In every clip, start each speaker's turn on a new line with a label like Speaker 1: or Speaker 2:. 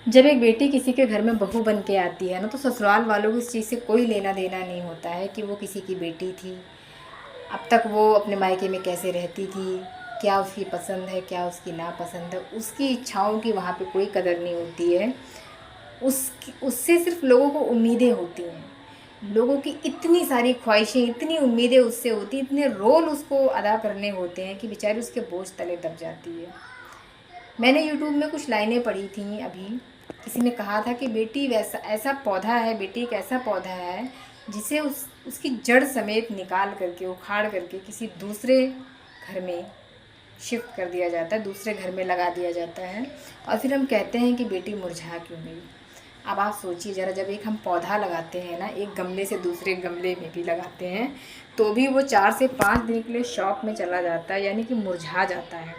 Speaker 1: जब एक बेटी किसी के घर में बहू बन के आती है ना, तो ससुराल वालों को इस चीज़ से कोई लेना देना नहीं होता है कि वो किसी की बेटी थी। अब तक वो अपने मायके में कैसे रहती थी, क्या उसकी पसंद है, क्या उसकी नापसंद है, उसकी इच्छाओं की वहाँ पे कोई कदर नहीं होती है। उससे सिर्फ लोगों को उम्मीदें होती हैं। लोगों की इतनी सारी ख्वाहिशें, इतनी उम्मीदें उससे होती, इतने रोल उसको अदा करने होते हैं कि बेचारी उसके बोझ तले दब जाती है। मैंने यूट्यूब में कुछ लाइनें पढ़ी थी अभी। किसी ने कहा था कि बेटी वैसा ऐसा पौधा है, बेटी एक ऐसा पौधा है जिसे उसकी जड़ समेत निकाल करके, उखाड़ करके किसी दूसरे घर में शिफ्ट कर दिया जाता है, दूसरे घर में लगा दिया जाता है, और फिर हम कहते हैं कि बेटी मुरझा क्यों गई। अब आप सोचिए ज़रा, जब एक हम पौधा लगाते हैं ना, एक गमले से दूसरे गमले में भी लगाते हैं, तो भी वो 4 से 5 दिन के लिए शॉक में चला जाता है, यानी कि मुरझा जाता है।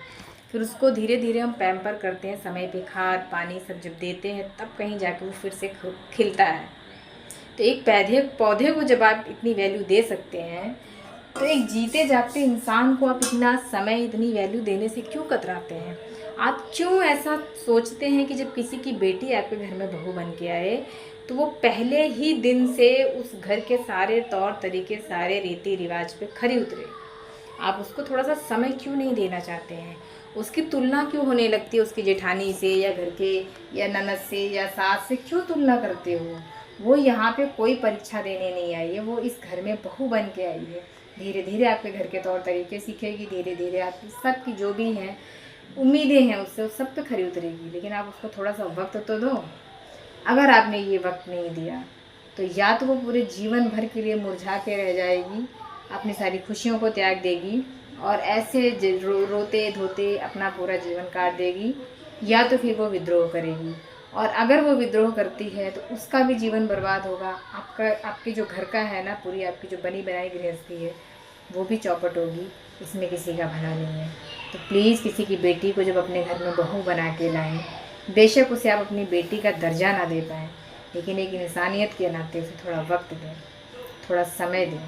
Speaker 1: फिर उसको धीरे धीरे हम पैम्पर करते हैं, समय पे खाद पानी सब जब देते हैं, तब कहीं जाके वो फिर से खिलता है। तो एक पौधे को जब आप इतनी वैल्यू दे सकते हैं, तो एक जीते जागते इंसान को आप इतना समय, इतनी वैल्यू देने से क्यों कतराते हैं? आप क्यों ऐसा सोचते हैं कि जब किसी की बेटी आपके घर में बहू बन के आए, तो वो पहले ही दिन से उस घर के सारे तौर तरीके, सारे रीति रिवाज पे खरी उतरे? आप उसको थोड़ा सा समय क्यों नहीं देना चाहते हैं? उसकी तुलना क्यों होने लगती है उसकी जेठानी से, या घर के, या ननद से, या सास से क्यों तुलना करते हो? वो यहाँ पे कोई परीक्षा देने नहीं आई है, वो इस घर में बहू बन के आई है। धीरे धीरे आपके घर के तौर तरीके सीखेगी, धीरे धीरे आपकी सबकी जो भी हैं उम्मीदें हैं उससे, उस सब पे खरी उतरेगी। लेकिन आप उसको थोड़ा सा वक्त तो दो। अगर आपने ये वक्त नहीं दिया, तो या तो वो पूरे जीवन भर के लिए मुरझा के रह जाएगी, अपनी सारी खुशियों को त्याग देगी, और ऐसे रोते धोते अपना पूरा जीवन काट देगी, या तो फिर वो विद्रोह करेगी। और अगर वो विद्रोह करती है तो उसका भी जीवन बर्बाद होगा, आपके जो घर का है ना, पूरी आपकी जो बनी बनाई गृहस्थी है, वो भी चौपट होगी। इसमें किसी का भला नहीं है। तो प्लीज़ किसी की बेटी को जब अपने घर में बहू बना के लाएं, बेशक उसे आप अपनी बेटी का दर्जा ना दे पाएँ, लेकिन एक इंसानियत के नाते उसे थोड़ा वक्त दें, थोड़ा समय दें।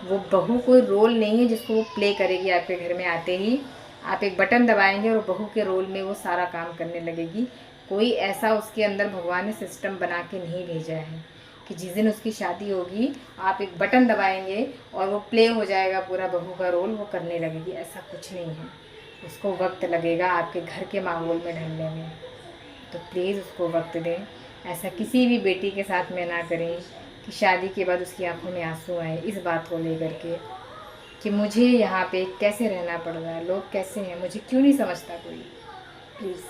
Speaker 1: वो बहू कोई रोल नहीं है जिसको वो प्ले करेगी आपके घर में आते ही। आप एक बटन दबाएंगे और बहू के रोल में वो सारा काम करने लगेगी। कोई ऐसा उसके अंदर भगवान ने सिस्टम बना के नहीं भेजा है कि जिस दिन उसकी शादी होगी आप एक बटन दबाएंगे और वो प्ले हो जाएगा, पूरा बहू का रोल वो करने लगेगी। ऐसा कुछ नहीं है। उसको वक्त लगेगा आपके घर के माहौल में ढलने में। तो प्लीज़ उसको वक्त दें। ऐसा किसी भी बेटी के साथ में ना करें कि शादी के बाद उसकी आंखों में आंसू आए इस बात को लेकर के कि मुझे यहाँ पे कैसे रहना पड़ रहा है, लोग कैसे हैं, मुझे क्यों नहीं समझता कोई। प्लीज़।